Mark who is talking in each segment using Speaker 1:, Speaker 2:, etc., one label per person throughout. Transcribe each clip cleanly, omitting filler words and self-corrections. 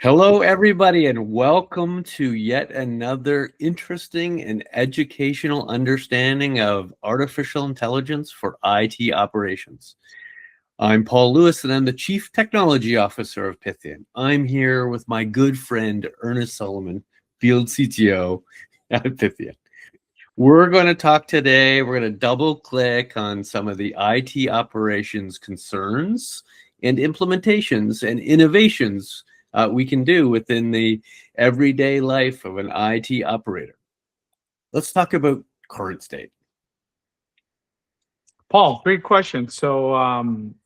Speaker 1: Hello, everybody, and welcome to yet another interesting and educational understanding of artificial intelligence for IT operations. I'm Paul Lewis, and I'm the Chief Technology Officer of Pythian. I'm here with my good friend, Ernest Solomon, Field CTO at Pythian. We're going to talk today, we're going to double click on some of the IT operations concerns and implementations and innovations we can do within the everyday life of an IT operator. Let's talk about current state.
Speaker 2: Paul, great question. So,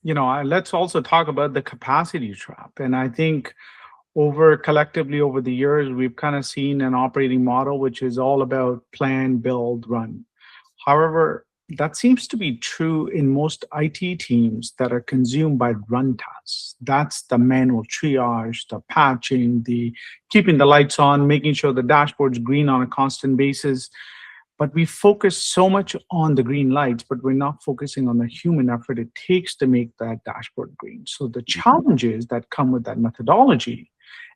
Speaker 2: let's also talk about the capacity trap. And I think collectively over the years, we've kind of seen an operating model which is all about plan, build, run. However, that seems to be true in most IT teams that are consumed by run tasks. That's the manual triage, the patching, the keeping the lights on, making sure the dashboard's green on a constant basis. But we focus so much on the green lights, but we're not focusing on the human effort it takes to make that dashboard green. So the challenges that come with that methodology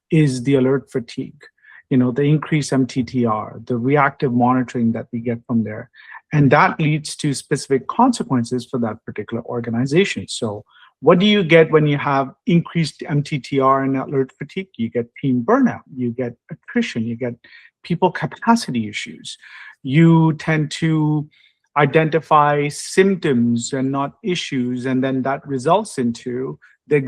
Speaker 2: is the alert fatigue, the increased MTTR, the reactive monitoring that we get from there. And that leads to specific consequences for that particular organization. So what do you get when you have increased MTTR and alert fatigue? You get team burnout, you get attrition, you get people capacity issues. You tend to identify symptoms and not issues, and then that results into the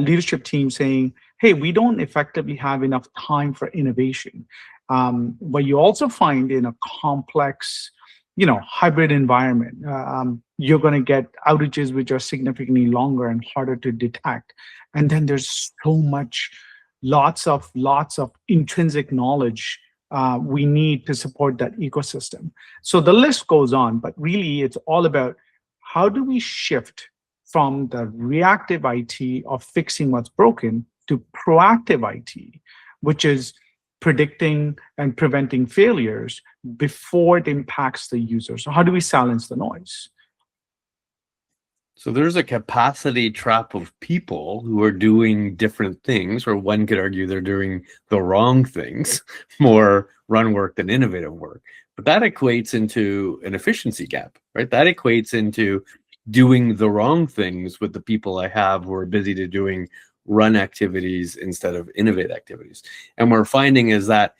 Speaker 2: leadership team saying, hey, we don't effectively have enough time for innovation. But you also find in a complex, hybrid environment, you're going to get outages which are significantly longer and harder to detect. And then there's lots of intrinsic knowledge we need to support that ecosystem. So the list goes on, but really it's all about how do we shift from the reactive IT of fixing what's broken to proactive IT, which is predicting and preventing failures before it impacts the user. So how do we silence the noise?
Speaker 1: So there's a capacity trap of people who are doing different things, or one could argue they're doing the wrong things, more run work than innovative work. But that equates into an efficiency gap, right? That equates into doing the wrong things with the people I have who are busy to doing run activities instead of innovate activities. And we're finding is that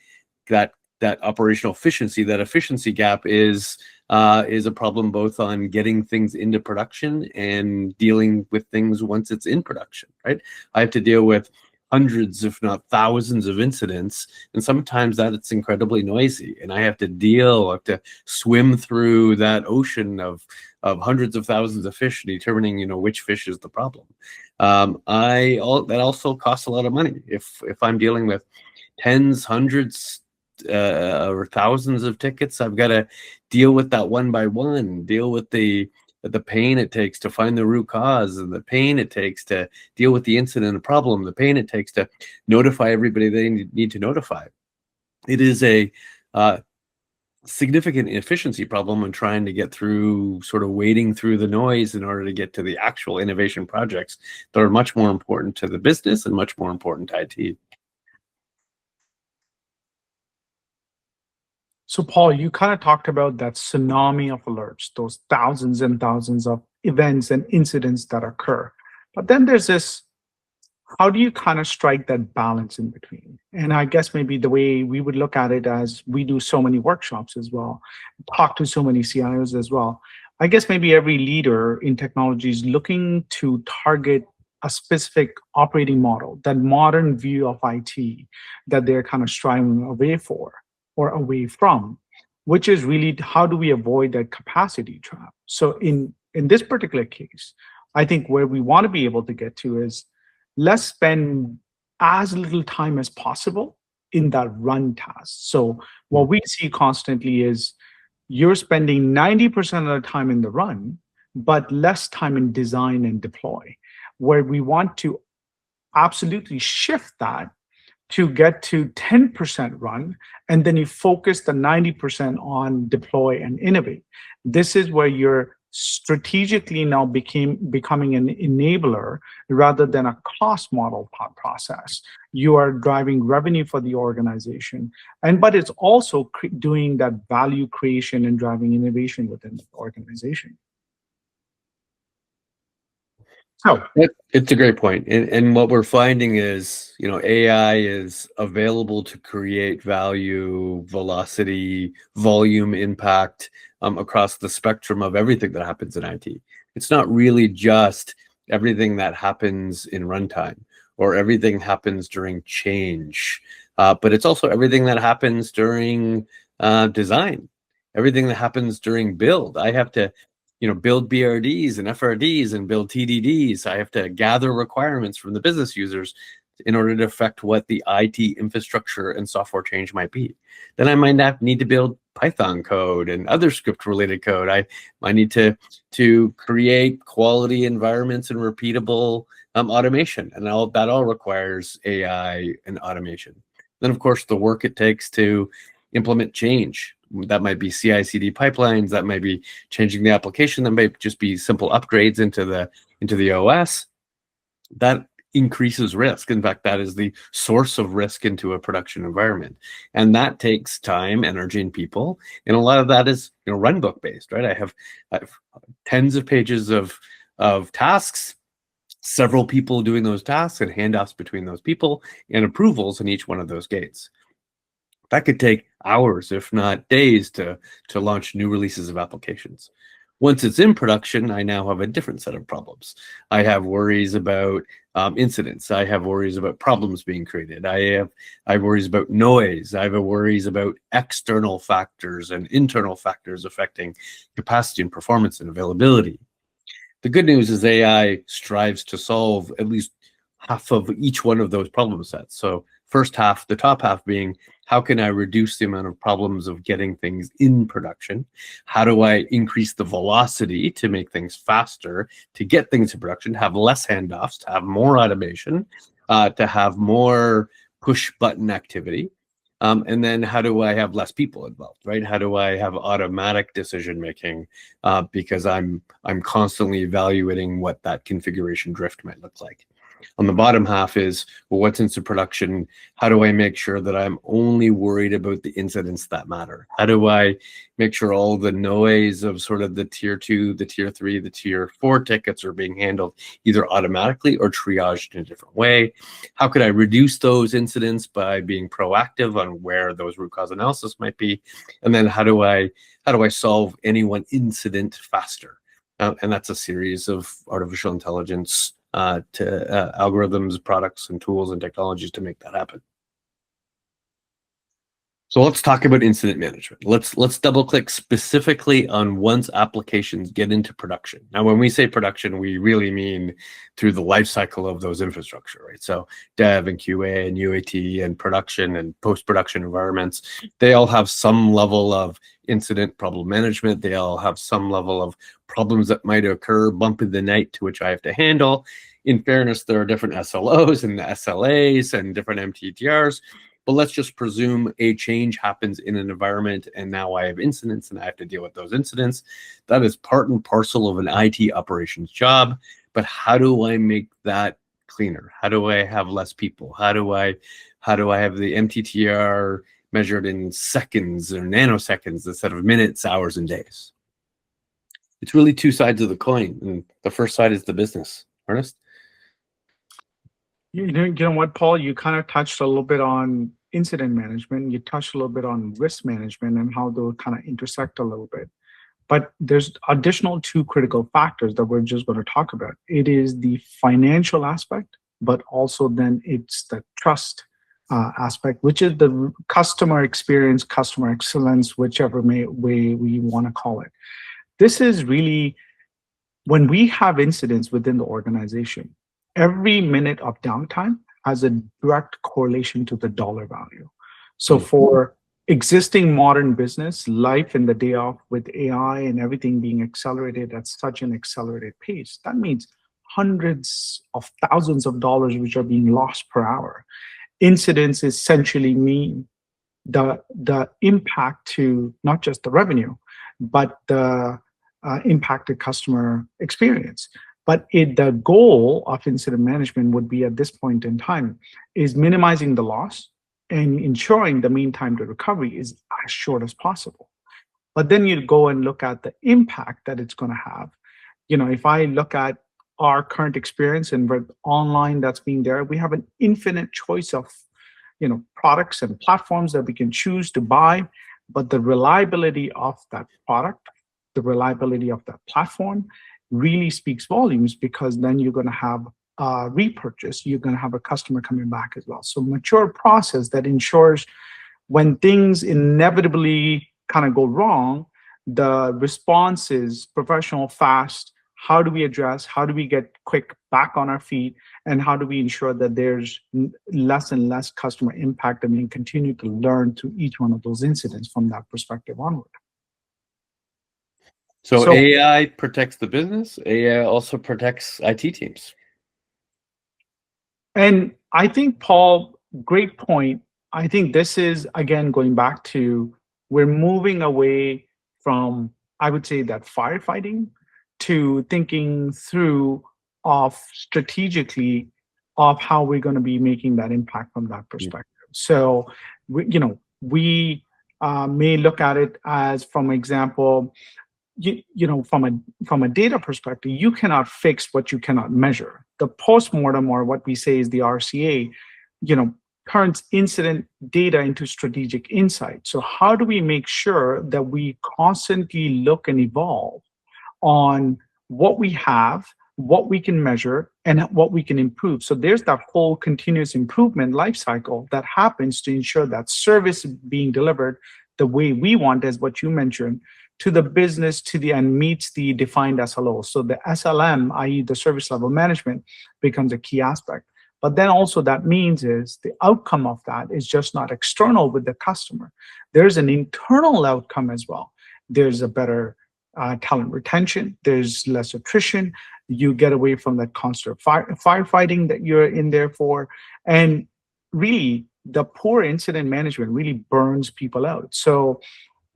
Speaker 1: operational efficiency, that efficiency gap is a problem both on getting things into production and dealing with things once it's in production, right? I have to deal with hundreds, if not thousands of incidents, and sometimes that it's incredibly noisy, and I have to swim through that ocean of hundreds of thousands of fish, determining which fish is the problem. That also costs a lot of money. If I'm dealing with tens, hundreds, or thousands of tickets, I've got to deal with that one by one, deal with the pain it takes to find the root cause, and the pain it takes to deal with the incident or problem, the pain it takes to notify everybody they need to notify. It is a significant efficiency problem in trying to get through, sort of wading through the noise in order to get to the actual innovation projects that are much more important to the business and much more important to IT.
Speaker 2: So, Paul, you kind of talked about that tsunami of alerts, those thousands and thousands of events and incidents that occur. But then there's this, how do you kind of strike that balance in between? And I guess maybe the way we would look at it, as we do so many workshops as well, talk to so many CIOs as well, I guess maybe every leader in technology is looking to target a specific operating model, that modern view of IT that they're kind of striving away from, which is really how do we avoid that capacity trap? So in this particular case, I think where we want to be able to get to is let's spend as little time as possible in that run task. So what we see constantly is you're spending 90% of the time in the run, but less time in design and deploy, where we want to absolutely shift that to get to 10% run, and then you focus the 90% on deploy and innovate. This is where you're strategically now becoming an enabler rather than a cost model process. You are driving revenue for the organization, and but it's also doing that value creation and driving innovation within the organization. So
Speaker 1: It's a great point. And what we're finding is, AI is available to create value, velocity, volume, impact across the spectrum of everything that happens in IT. It's not really just everything that happens in runtime or everything happens during change, but it's also everything that happens during design, everything that happens during build. I have to build BRDs and FRDs and build TDDs. I have to gather requirements from the business users in order to affect what the IT infrastructure and software change might be. Then I might need to build Python code and other script related code. I need to create quality environments and repeatable automation, and that all requires AI and automation. Then of course the work it takes to implement change. That might be CI/CD pipelines. That might be changing the application. That might just be simple upgrades into the OS. That increases risk. In fact, that is the source of risk into a production environment, and that takes time, energy, and people. And a lot of that is runbook based, right? I have tens of pages of tasks, several people doing those tasks, and handoffs between those people, and approvals in each one of those gates. That could take hours, if not days, to launch new releases of applications. Once it's in production, I now have a different set of problems. I have worries about incidents. I have worries about problems being created. I have worries about noise. I have worries about external factors and internal factors affecting capacity and performance and availability. The good news is AI strives to solve at least half of each one of those problem sets. So first half, the top half being, how can I reduce the amount of problems of getting things in production? How do I increase the velocity to make things faster, to get things in production, to have less handoffs, to have more automation, to have more push button activity? And then how do I have less people involved, right? How do I have automatic decision making because I'm constantly evaluating what that configuration drift might look like. On the bottom half is, well, what's into production? How do I make sure that I'm only worried about the incidents that matter? How do I make sure all the noise of sort of the tier 2, the tier 3, the tier 4 tickets are being handled either automatically or triaged in a different way? How could I reduce those incidents by being proactive on where those root cause analysis might be? And then how do I solve any one incident faster? And that's a series of artificial intelligence to algorithms, products, and tools and technologies to make that happen. So let's talk about incident management. Let's double click specifically on once applications get into production. Now, when we say production, we really mean through the life cycle of those infrastructure, right? So dev and QA and UAT and production and post-production environments, they all have some level of incident problem management. They all have some level of problems that might occur, bump in the night, to which I have to handle. In fairness, there are different SLOs and SLAs and different MTTRs. But let's just presume a change happens in an environment and now I have incidents and I have to deal with those incidents. That is part and parcel of an IT operations job. But how do I make that cleaner? How do I have less people? How do I have the MTTR measured in seconds or nanoseconds instead of minutes, hours, and days? It's really two sides of the coin. And the first side is the business. Ernest?
Speaker 2: You know what, Paul? You kind of touched a little bit on incident management. You touched a little bit on risk management and how those kind of intersect a little bit. But there's additional two critical factors that we're just going to talk about. It is the financial aspect, but also then it's the trust aspect, which is the customer experience, customer excellence, whichever way we want to call it. This is really when we have incidents within the organization, every minute of downtime has a direct correlation to the dollar value. So for existing modern business, life in the day off with AI and everything being accelerated at such an accelerated pace, that means hundreds of thousands of dollars which are being lost per hour. Incidents essentially mean the impact to not just the revenue, but the impacted customer experience. But the goal of incident management would be at this point in time is minimizing the loss and ensuring the mean time to recovery is as short as possible. But then you go and look at the impact that it's going to have. If I look at our current experience and with online that's being there, we have an infinite choice of products and platforms that we can choose to buy, but the reliability of that product, the reliability of that platform really speaks volumes, because then you're going to have repurchase, you're going to have a customer coming back as well. So mature process that ensures when things inevitably kind of go wrong, the response is professional, fast. How do we address? How do we get quick back on our feet? And how do we ensure that there's less and less customer impact, and we continue to learn through each one of those incidents from that perspective onward?
Speaker 1: So AI protects the business. AI also protects IT teams.
Speaker 2: And I think, Paul, great point. I think this is, again, going back to, we're moving away from, I would say, that firefighting to thinking through of strategically of how we're going to be making that impact from that perspective. So, we may look at it as, from example, from a data perspective, you cannot fix what you cannot measure. The postmortem, or what we say is the RCA, turns incident data into strategic insight. So how do we make sure that we constantly look and evolve on what we have, what we can measure, and what we can improve? So there's that whole continuous improvement life cycle that happens to ensure that service being delivered the way we want, as what you mentioned, to the business, and meets the defined SLO. So the SLM, i.e. the service level management, becomes a key aspect. But then also that means is the outcome of that is just not external with the customer. There's an internal outcome as well. There's a better talent retention. There's less attrition. You get away from that constant firefighting that you're in there for. And really, the poor incident management really burns people out. So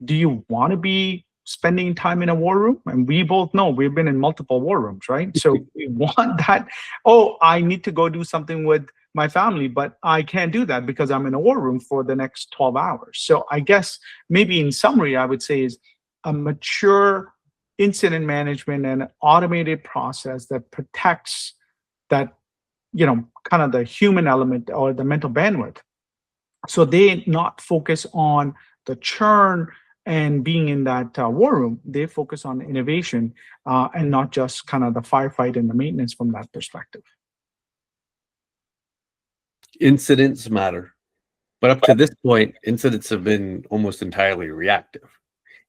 Speaker 2: do you want to be spending time in a war room? And we both know we've been in multiple war rooms, right? So we want that. Oh, I need to go do something with my family, but I can't do that because I'm in a war room for the next 12 hours. So I guess maybe in summary, I would say is a mature incident management and automated process that protects that, kind of the human element or the mental bandwidth. So they not focus on the churn and being in that war room. They focus on innovation and not just kind of the firefight and the maintenance from that perspective.
Speaker 1: Incidents matter. But up to this point, incidents have been almost entirely reactive.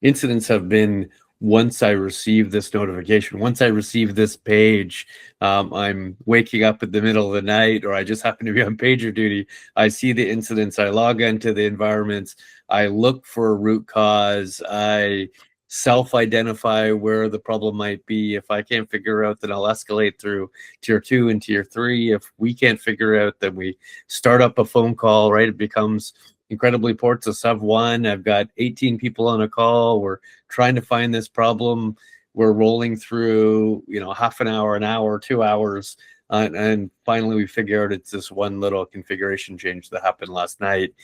Speaker 1: Incidents have been, once I receive this notification, once I receive this page, I'm waking up in the middle of the night, or I just happen to be on pager duty. I see the incidents, I log into the environments, I look for a root cause, I self-identify where the problem might be. If I can't figure out, then I'll escalate through tier 2 and tier 3. If we can't figure out, then we start up a phone call, right? It becomes incredibly poor to sub 1. I've got 18 people on a call. We're trying to find this problem. We're rolling through, half an hour, 2 hours. And finally we figure out it's this one little configuration change that happened last night.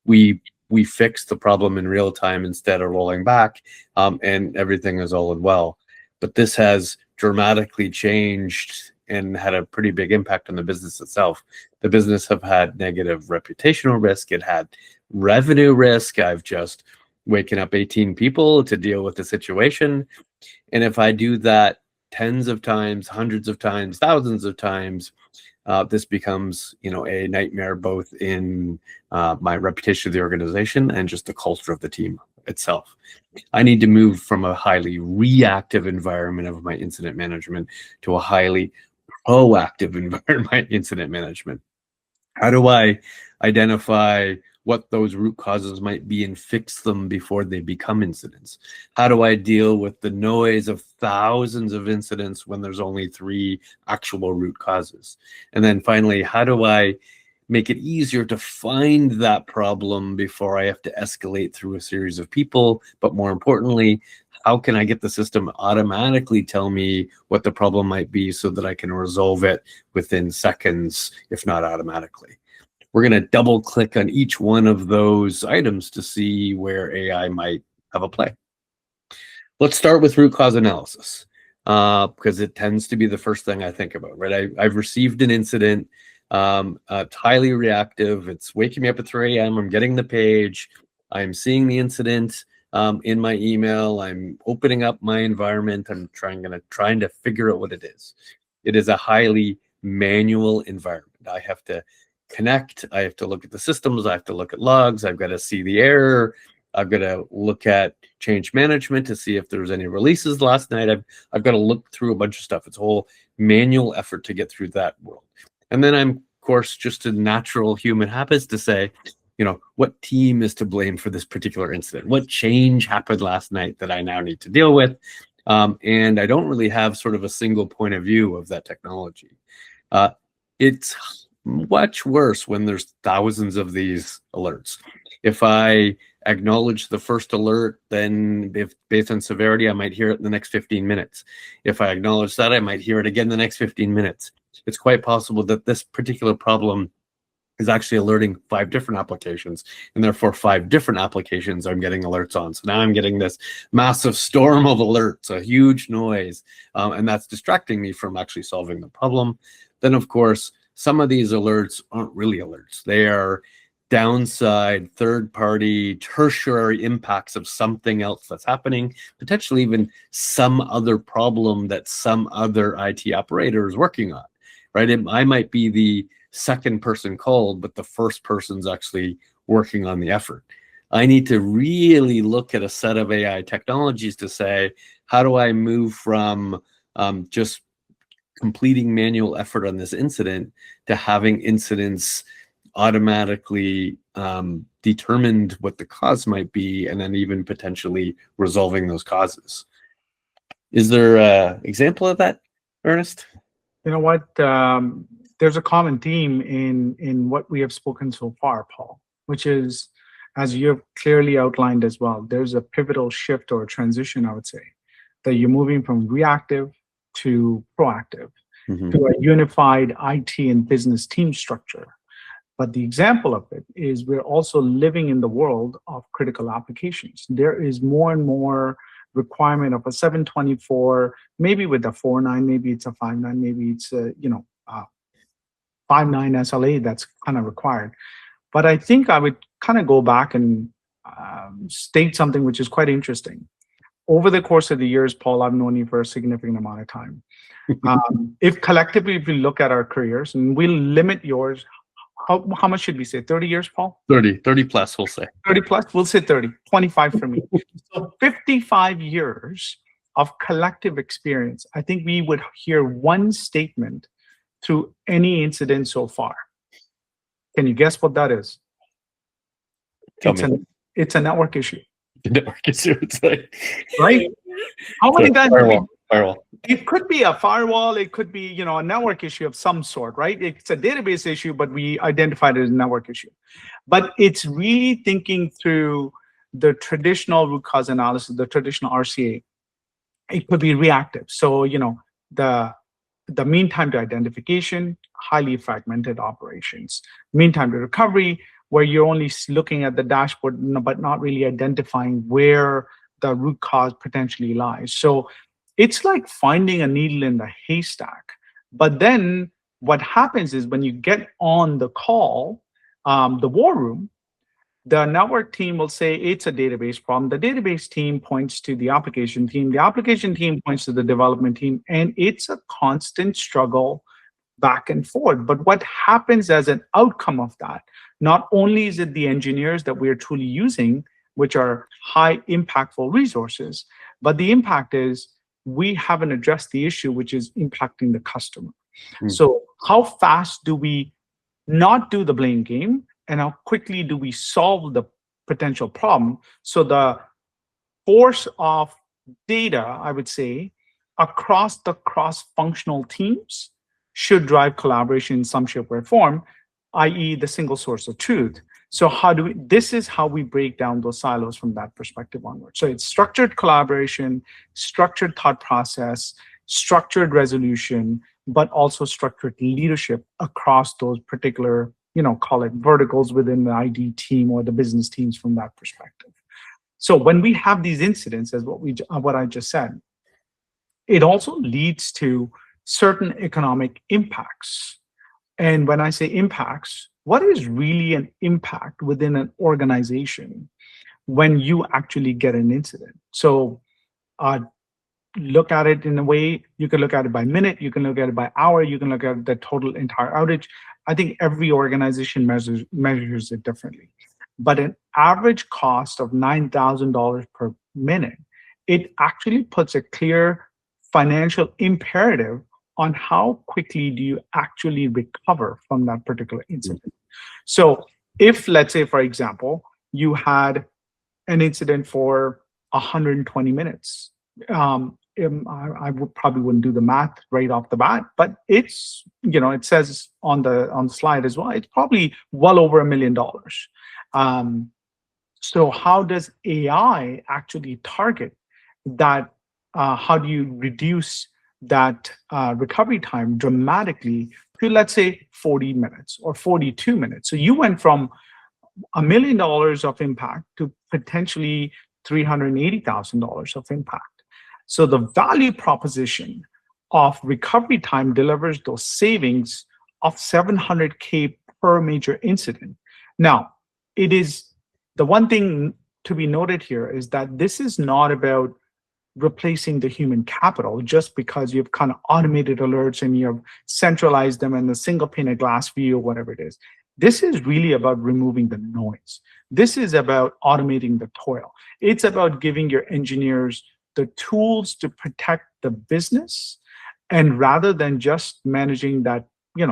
Speaker 1: We fixed the problem in real time instead of rolling back, and everything is all well. But this has dramatically changed and had a pretty big impact on the business itself. The business have had negative reputational risk. It had revenue risk. I've just waken up 18 people to deal with the situation. And if I do that tens of times, hundreds of times, thousands of times, this becomes, a nightmare, both in my reputation of the organization and just the culture of the team itself. I need to move from a highly reactive environment of my incident management to a highly proactive environment, my incident management. How do I identify what those root causes might be and fix them before they become incidents? How do I deal with the noise of thousands of incidents when there's only 3 actual root causes? And then finally, how do I make it easier to find that problem before I have to escalate through a series of people? But more importantly, how can I get the system automatically tell me what the problem might be so that I can resolve it within seconds, if not automatically? We're going to double click on each one of those items to see where AI might have a play. Let's start with root cause analysis, because it tends to be the first thing I think about, right? I've received an incident. It's highly reactive. It's waking me up at 3 a.m. I'm getting the page. I'm seeing the incident in my email. I'm opening up my environment. I'm trying to figure out what it is. It is a highly manual environment. I have to connect. I have to look at the systems. I have to look at logs. I've got to see the error. I've got to look at change management to see if there's any releases last night. I've got to look through a bunch of stuff. It's a whole manual effort to get through that world. And then I'm, of course, just a natural human happens to say, what team is to blame for this particular incident? What change happened last night that I now need to deal with? And I don't really have sort of a single point of view of that technology. It's much worse when there's thousands of these alerts. If I acknowledge the first alert, then if based on severity, I might hear it in the next 15 minutes. If I acknowledge that, I might hear it again the next 15 minutes. It's quite possible that this particular problem is actually alerting 5 different applications, and therefore 5 different applications I'm getting alerts on. So now I'm getting this massive storm of alerts, a huge noise, and that's distracting me from actually solving the problem. Then, of course, some of these alerts aren't really alerts. They are downside, third-party, tertiary impacts of something else that's happening, potentially even some other problem that some other IT operator is working on, right? I might be the second person called, but the first person's actually working on the effort. I need to really look at a set of AI technologies to say, how do I move from just completing manual effort on this incident to having incidents automatically determined what the cause might be, and then even potentially resolving those causes. Is there an example of that, Ernest?
Speaker 2: You know what? There's a common theme in what we have spoken so far, Paul, which is, as you have clearly outlined as well, there's a pivotal shift or a transition, I would say, that you're moving from reactive to proactive, to a unified IT and business team structure. But the example of it is we're also living in the world of critical applications. There is more and more requirement of a 724, maybe with a 49, maybe it's a 59, maybe it's a 59 SLA that's kind of required. But I think I would kind of go back and state something which is quite interesting. Over the course of the years, Paul, I've known you for a significant amount of time. If collectively, if we look at our careers, and we'll limit yours, how much should we say? 30 years, Paul?
Speaker 1: 30 plus, we'll say.
Speaker 2: 30 plus? We'll say 30, 25 for me. So 55 years of collective experience. I think we would hear one statement through any incident so far. Can you guess what that is? It's a network issue.
Speaker 1: The network issue, it's like,
Speaker 2: right? How many times?
Speaker 1: Firewall.
Speaker 2: It could be a firewall. It could be, a network issue of some sort, right? It's a database issue, but we identified it as a network issue. But it's really thinking through the traditional root cause analysis, the traditional RCA. It could be reactive. So, the mean time to identification, highly fragmented operations. Mean time to recovery, where you're only looking at the dashboard, but not really identifying where the root cause potentially lies. So it's like finding a needle in the haystack. But then what happens is when you get on the call, the war room, the network team will say it's a database problem. The database team points to the application team. The application team points to the development team. And it's a constant struggle back and forth. But what happens as an outcome of that, not only is it the engineers that we are truly using, which are high impactful resources, but the impact is we haven't addressed the issue, which is impacting the customer. So how fast do we not do the blame game, and how quickly do we solve the potential problem? So the force of data, I would say, across the cross-functional teams should drive collaboration in some shape or form, i.e. the single source of truth. So this is how we break down those silos from that perspective onward. So it's structured collaboration, structured thought process, structured resolution, but also structured leadership across those particular, call it verticals within the ID team or the business teams from that perspective. So when we have these incidents, as what I just said, it also leads to certain economic impacts. And when I say impacts, what is really an impact within an organization when you actually get an incident? So uh, look at it in a way, you can look at it by minute, you can look at it by hour, you can look at the total entire outage. I think every organization measures it differently. But an average cost of $9,000 per minute, it actually puts a clear financial imperative on how quickly do you actually recover from that particular incident. So if, let's say, for example, you had an incident for 120 minutes, I would probably wouldn't do the math right off the bat, but it's, it says on the slide as well, it's probably well over $1 million. So how does AI actually target that? How do you reduce that recovery time dramatically to, let's say, 40 minutes or 42 minutes? So you went from $1 million of impact to potentially $380,000 of impact. So the value proposition of recovery time delivers those savings of 700K per major incident. Now, it is the one thing to be noted here is that this is not about replacing the human capital just because you've kind of automated alerts and you've centralized them in a single pane of glass view or whatever it is. This is really about removing the noise. This is about automating the toil. It's about giving your engineers the tools to protect the business, and rather than just managing that,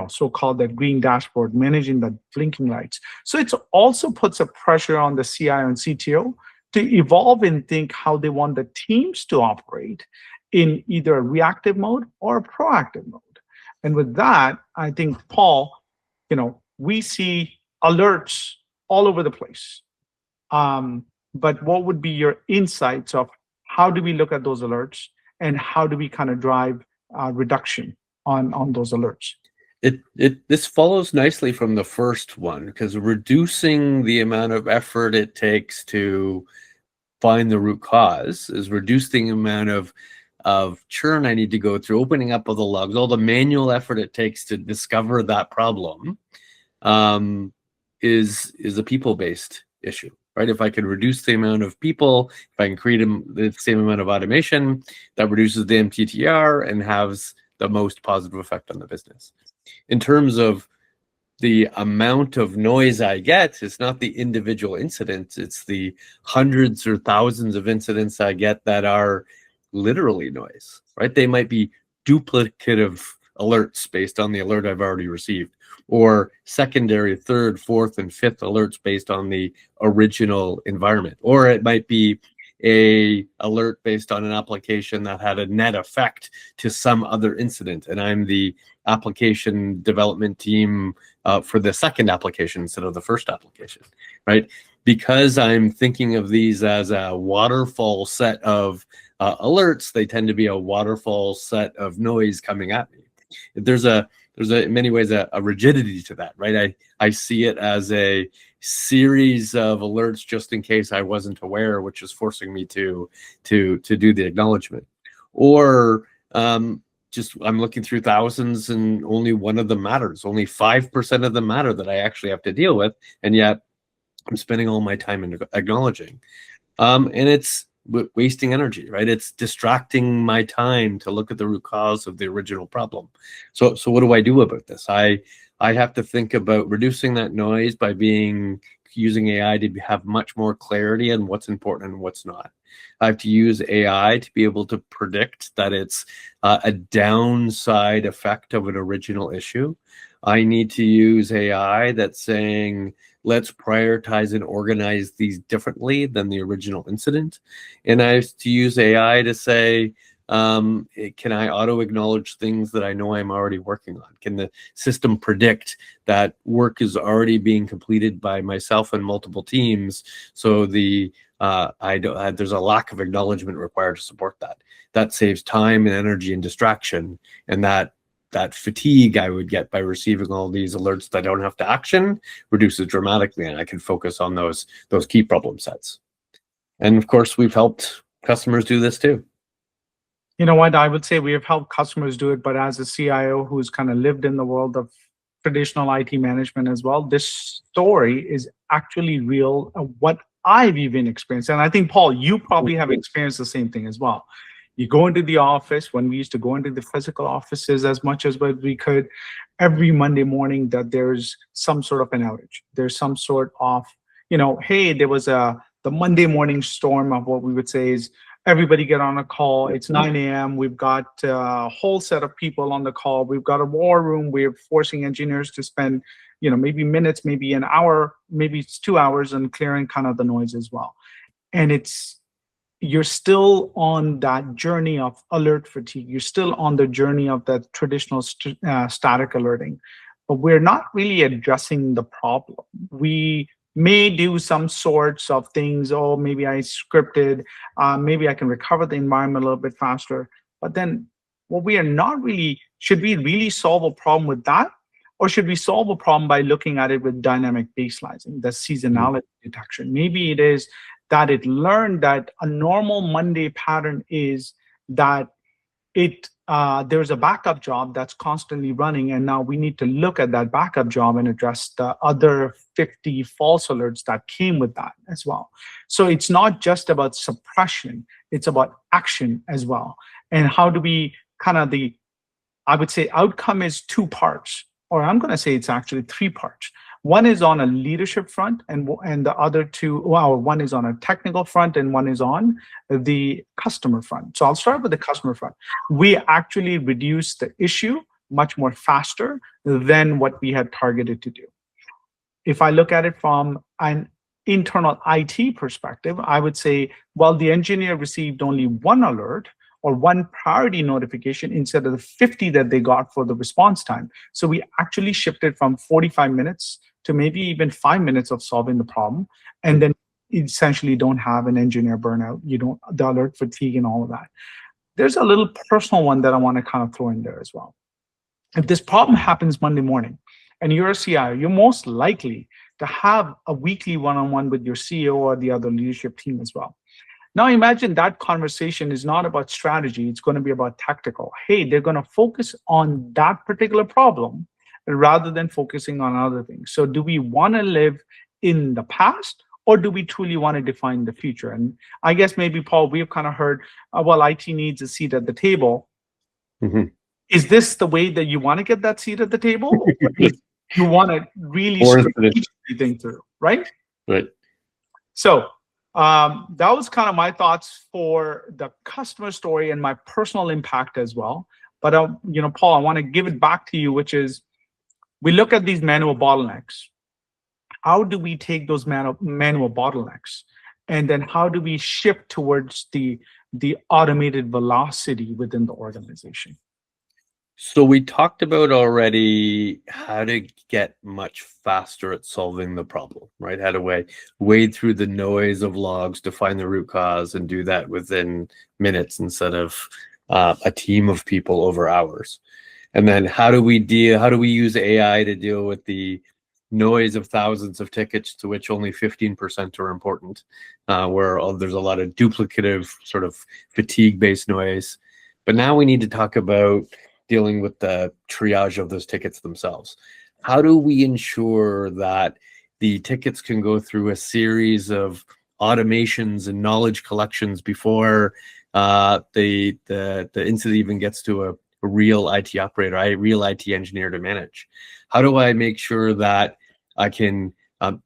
Speaker 2: so-called that green dashboard, managing the blinking lights. So it also puts a pressure on the CIO and CTO to evolve and think how they want the teams to operate in either a reactive mode or a proactive mode. And with that, I think, Paul, we see alerts all over the place. But what would be your insights of how do we look at those alerts and how do we kind of drive reduction on those alerts?
Speaker 1: This follows nicely from the first one, because reducing the amount of effort it takes to find the root cause is reducing the amount of churn I need to go through, opening up all the logs, all the manual effort it takes to discover that problem, is a people-based issue, right? If I can reduce the amount of people, if I can create the same amount of automation, that reduces the MTTR and has the most positive effect on the business. In terms of the amount of noise I get, it's not the individual incidents, it's the hundreds or thousands of incidents I get that are literally noise, right? They might be duplicative alerts based on the alert I've already received, or secondary, third, fourth, and fifth alerts based on the original environment. Or it might be a alert based on an application that had a net effect to some other incident, and I'm the application development team for the second application instead of the first application, right? Because I'm thinking of these as a waterfall set of alerts, they tend to be a waterfall set of noise coming at me. There's in many ways a rigidity to that, right? I see it as a series of alerts just in case I wasn't aware, which is forcing me to do the acknowledgement. Or just I'm looking through thousands and only one of them matters. Only 5% of them matter that I actually have to deal with, and yet I'm spending all my time in acknowledging. And it's wasting energy, right? It's distracting my time to look at the root cause of the original problem. So what do I do about this? I have to think about reducing that noise by using AI to have much more clarity on what's important and what's not. I have to use AI to be able to predict that it's a downside effect of an original issue. I need to use AI that's saying, let's prioritize and organize these differently than the original incident. And I have to use AI to say, Can I auto acknowledge things that I know I'm already working on? Can the system predict that work is already being completed by myself and multiple teams? So there's a lack of acknowledgement required to support that. That saves time and energy and distraction, and that fatigue I would get by receiving all these alerts that I don't have to action reduces dramatically, and I can focus on those key problem sets. And of course, we've helped customers do this too.
Speaker 2: You know what? I would say we have helped customers do it, but as a CIO who's kind of lived in the world of traditional IT management as well, this story is actually real. What I've even experienced, and I think Paul, you probably have experienced the same thing as well. You go into the office when we used to go into the physical offices as much as what we could every Monday morning, that there's some sort of an outage. There's some sort of, hey, there was the Monday morning storm of what we would say is everybody get on a call. It's 9 a.m. We've got a whole set of people on the call. We've got a war room. We're forcing engineers to spend, maybe minutes, maybe an hour, maybe it's 2 hours on clearing kind of the noise as well. And you're still on that journey of alert fatigue. You're still on the journey of that traditional static alerting, but we're not really addressing the problem. We may do some sorts of things. Oh, maybe I scripted, maybe I can recover the environment a little bit faster. But then what we are not really, should we really solve a problem with that? Or should we solve a problem by looking at it with dynamic baselining, the seasonality detection? Maybe it is that it learned that a normal Monday pattern is that there's a backup job that's constantly running, and now we need to look at that backup job and address the other 50 false alerts that came with that as well. So it's not just about suppression, it's about action as well. And how do we I would say outcome is two parts, or I'm going to say it's actually three parts. One is on a leadership front, and the other two, one is on a technical front, and one is on the customer front. So I'll start with the customer front. We actually reduced the issue much more faster than what we had targeted to do. If I look at it from an internal IT perspective, I would say, well, the engineer received only one alert or one priority notification instead of the 50 that they got for the response time. So we actually shifted from 45 minutes to maybe even 5 minutes of solving the problem. And then essentially don't have an engineer burnout. You don't, the alert fatigue and all of that. There's a little personal one that I want to kind of throw in there as well. If this problem happens Monday morning and you're a CIO, you're most likely to have a weekly one-on-one with your CEO or the other leadership team as well. Now imagine that conversation is not about strategy, it's going to be about tactical. Hey, they're going to focus on that particular problem rather than focusing on other things. So do we want to live in the past, or do we truly want to define the future? And I guess maybe, Paul, we've kind of heard, well, IT needs a seat at the table.
Speaker 1: Mm-hmm.
Speaker 2: Is this the way that you want to get that seat at the table? Or you want to really strategically think through, right?
Speaker 1: Right.
Speaker 2: So that was kind of my thoughts for the customer story and my personal impact as well. But Paul, I want to give it back to you, which is, we look at these manual bottlenecks. How do we take those manual bottlenecks, and then how do we shift towards the automated velocity within the organization?
Speaker 1: So we talked about already how to get much faster at solving the problem, right? How to wade through the noise of logs to find the root cause and do that within minutes instead of a team of people over hours. And then how do we use AI to deal with the noise of thousands of tickets to which only 15% are important, where there's a lot of duplicative sort of fatigue-based noise. But now we need to talk about dealing with the triage of those tickets themselves. How do we ensure that the tickets can go through a series of automations and knowledge collections before the incident even gets to a real IT operator, a real IT engineer to manage? How do I make sure that I can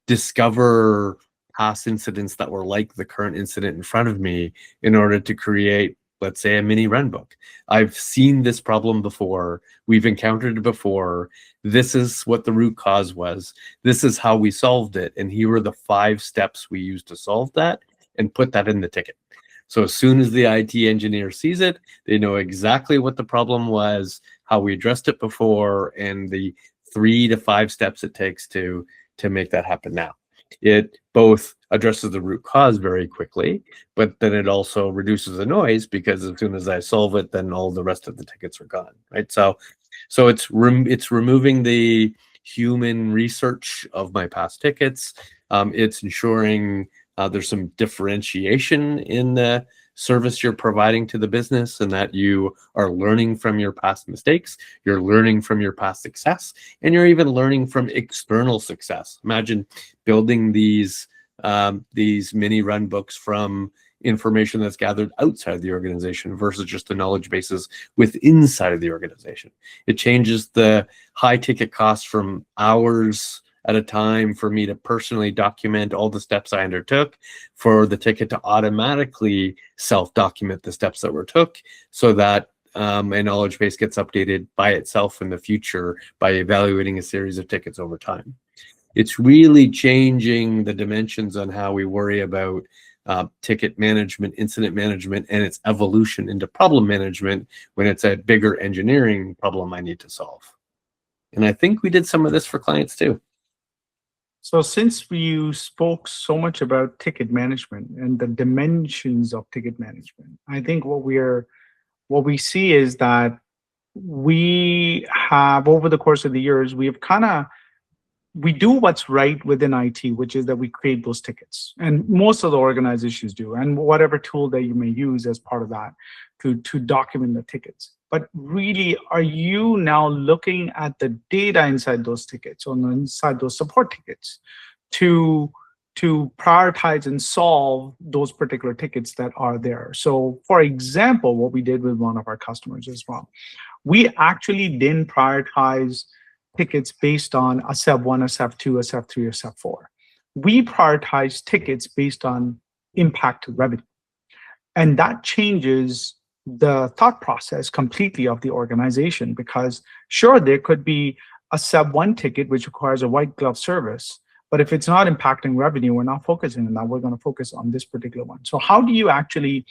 Speaker 1: discover past incidents that were like the current incident in front of me in order to create, let's say, a mini run book? I've seen this problem before. We've encountered it before. This is what the root cause was. This is how we solved it. And here are the 5 steps we used to solve that, and put that in the ticket. So as soon as the IT engineer sees it, they know exactly what the problem was, how we addressed it before, and the 3 to 5 steps it takes to make that happen now. It both addresses the root cause very quickly, but then it also reduces the noise, because as soon as I solve it, then all the rest of the tickets are gone, right? So it's removing the human research of my past tickets. It's ensuring there's some differentiation in the service you're providing to the business, and that you are learning from your past mistakes, you're learning from your past success, and you're even learning from external success. Imagine building these mini run books from information that's gathered outside the organization versus just the knowledge bases inside of the organization. It changes the high ticket costs from hours at a time for me to personally document all the steps I undertook, for the ticket to automatically self-document the steps that were took, so that a knowledge base gets updated by itself in the future by evaluating a series of tickets over time. It's really changing the dimensions on how we worry about ticket management, incident management, and its evolution into problem management when it's a bigger engineering problem I need to solve. And I think we did some of this for clients too.
Speaker 2: So since you spoke so much about ticket management and the dimensions of ticket management, I think what we see is that we have, over the course of the years, we do what's right within IT, which is that we create those tickets. And most of the organizations do, and whatever tool that you may use as part of that to document the tickets. But really, are you now looking at the data inside those tickets, or inside those support tickets, to prioritize and solve those particular tickets that are there? So for example, what we did with one of our customers as well, we actually didn't prioritize tickets based on a SEV 1, a SEV 2, a SEV 3, or SEV 4. We prioritize tickets based on impact to revenue. And that changes the thought process completely of the organization, because sure, there could be a SEV 1 ticket which requires a white glove service, but if it's not impacting revenue, we're not focusing on that. We're going to focus on this particular one. So how do you actually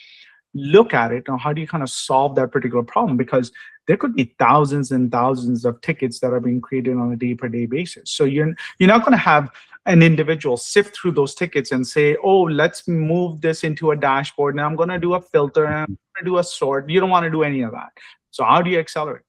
Speaker 2: look at it, or how do you kind of solve that particular problem? Because there could be thousands and thousands of tickets that are being created on a day-per-day basis. So you're not going to have an individual sift through those tickets and say, oh, let's move this into a dashboard, and I'm going to do a filter, and I'm going to do a sort. You don't want to do any of that. So how do you accelerate?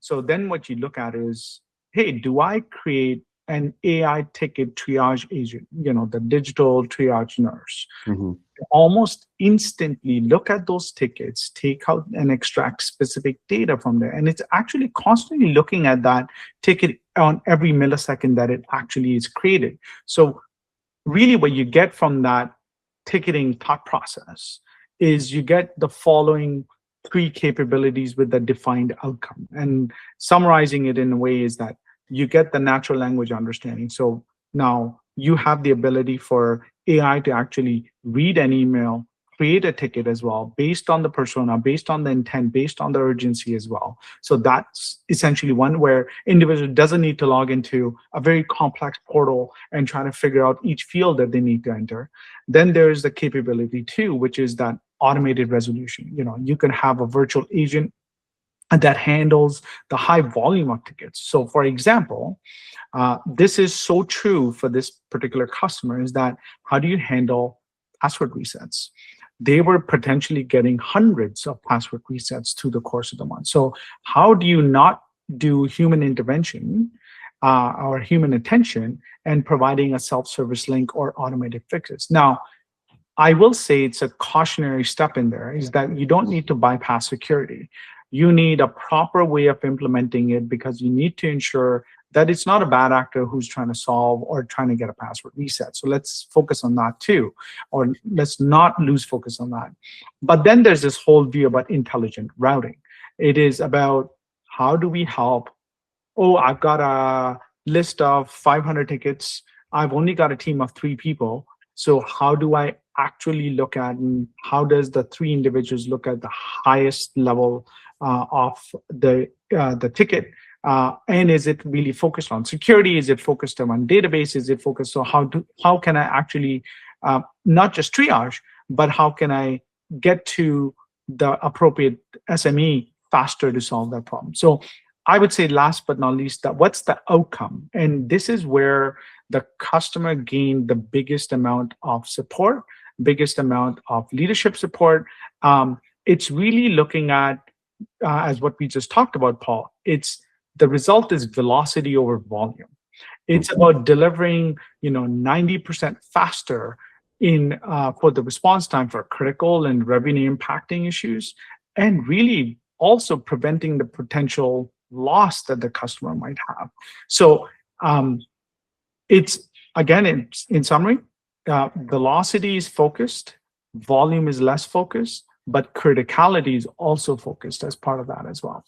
Speaker 2: So then what you look at is, hey, do I create an AI ticket triage agent, the digital triage nurse?
Speaker 1: Mm-hmm.
Speaker 2: Almost instantly look at those tickets, take out and extract specific data from there. And it's actually constantly looking at that ticket on every millisecond that it actually is created. So really what you get from that ticketing thought process is you get the following 3 capabilities with the defined outcome. And summarizing it in a way is that you get the natural language understanding. So now you have the ability for AI to actually read an email, create a ticket as well, based on the persona, based on the intent, based on the urgency as well. So that's essentially one where individual doesn't need to log into a very complex portal and try to figure out each field that they need to enter. Then there's the capability 2, which is that automated resolution. You can have a virtual agent that handles the high volume of tickets. So for example, this is so true for this particular customer, is that how do you handle password resets? They were potentially getting hundreds of password resets through the course of the month. So how do you not do human intervention or human attention and providing a self-service link or automated fixes? Now, I will say it's a cautionary step in there, is that you don't need to bypass security. You need a proper way of implementing it, because you need to ensure that it's not a bad actor who's trying to solve or trying to get a password reset. So let's focus on that too, or let's not lose focus on that. But then there's this whole view about intelligent routing. It is about, how do we help? Oh, I've got a list of 500 tickets. I've only got a team of 3 people. So how do I actually look at, and how does the 3 individuals look at the highest level of the ticket? And is it really focused on security? Is it focused on database? Is it focused on how can I actually not just triage, but how can I get to the appropriate SME faster to solve that problem. So I would say last but not least, that what's the outcome? And this is where the customer gained the biggest amount of support, biggest amount of leadership support. It's really looking at, as what we just talked about, Paul, it's the result is velocity over volume. It's about delivering, 90% faster in for the response time for critical and revenue impacting issues, and really also preventing the potential loss that the customer might have. So it's again, in summary, velocity is focused, volume is less focused, but criticality is also focused as part of that as well.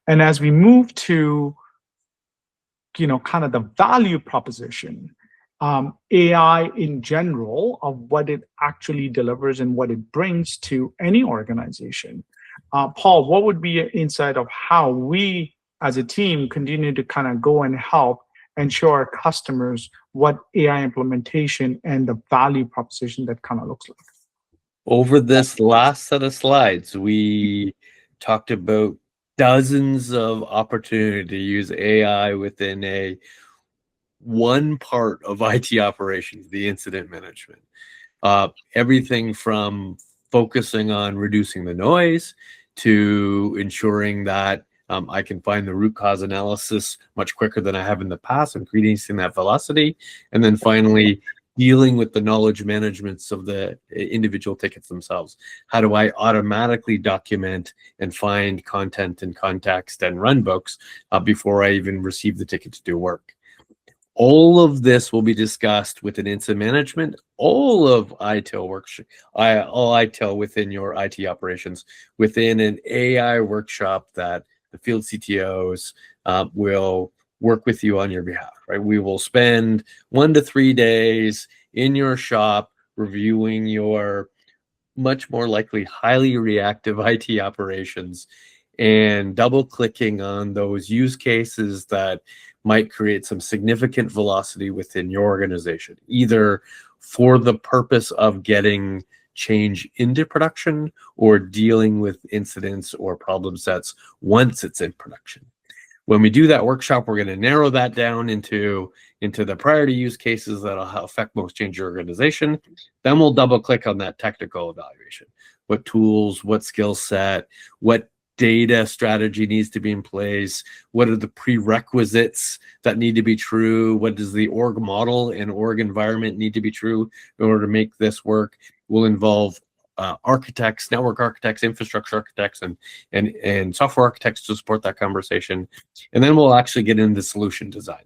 Speaker 2: And as we move to kind of the value proposition, AI in general, of what it actually delivers and what it brings to any organization. Paul, what would be an insight of how we as a team continue to kind of go and help and show our customers what AI implementation and the value proposition that kind of looks like?
Speaker 1: Over this last set of slides, we talked about dozens of opportunity to use AI within one part of IT operations, the incident management. Everything from focusing on reducing the noise to ensuring that I can find the root cause analysis much quicker than I have in the past, increasing that velocity. And then finally, dealing with the knowledge managements of the individual tickets themselves. How do I automatically document and find content and context and run books before I even receive the ticket to do work? All of this will be discussed within incident management, all of ITIL all ITIL within your IT operations, within an AI workshop that the field CTOs will work with you on your behalf, right? We will spend 1 to 3 days in your shop reviewing your much more likely highly reactive IT operations and double clicking on those use cases that might create some significant velocity within your organization, either for the purpose of getting change into production or dealing with incidents or problem sets once it's in production. When we do that workshop, we're going to narrow that down into the priority use cases that'll affect most change your organization. Then we'll double click on that technical evaluation. What tools, what skill set, what data strategy needs to be in place, what are the prerequisites that need to be true, what does the org model and org environment need to be true in order to make this work. Will involve architects, network architects, infrastructure architects, and software architects to support that conversation. And then we'll actually get into solution design.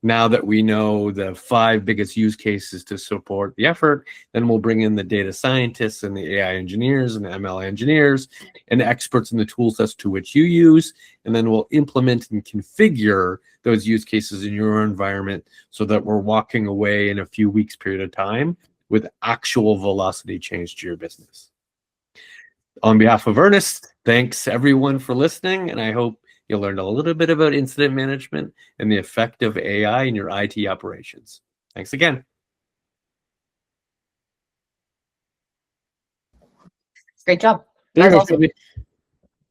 Speaker 1: Now that we know the 5 biggest use cases to support the effort, then we'll bring in the data scientists and the AI engineers and the ML engineers and the experts in the tool sets to which you use. And then we'll implement and configure those use cases in your environment so that we're walking away in a few weeks period of time with actual velocity change to your business. On behalf of Ernest, thanks everyone for listening, and I hope you learned a little bit about incident management and the effect of AI in your IT operations. Thanks again.
Speaker 3: Great job. That was awesome.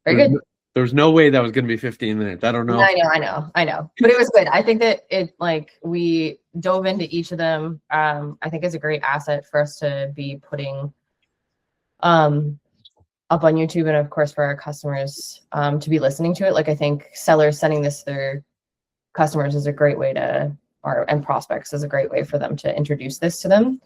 Speaker 3: Very good.
Speaker 1: There's no way that was going to be 15 minutes. I don't know.
Speaker 3: I know. But it was good. I think that we dove into each of them. I think it's a great asset for us to be putting up on YouTube, and of course for our customers to be listening to it. Like, I think sellers sending this to their customers is a great way to, and prospects is a great way for them to introduce this to them.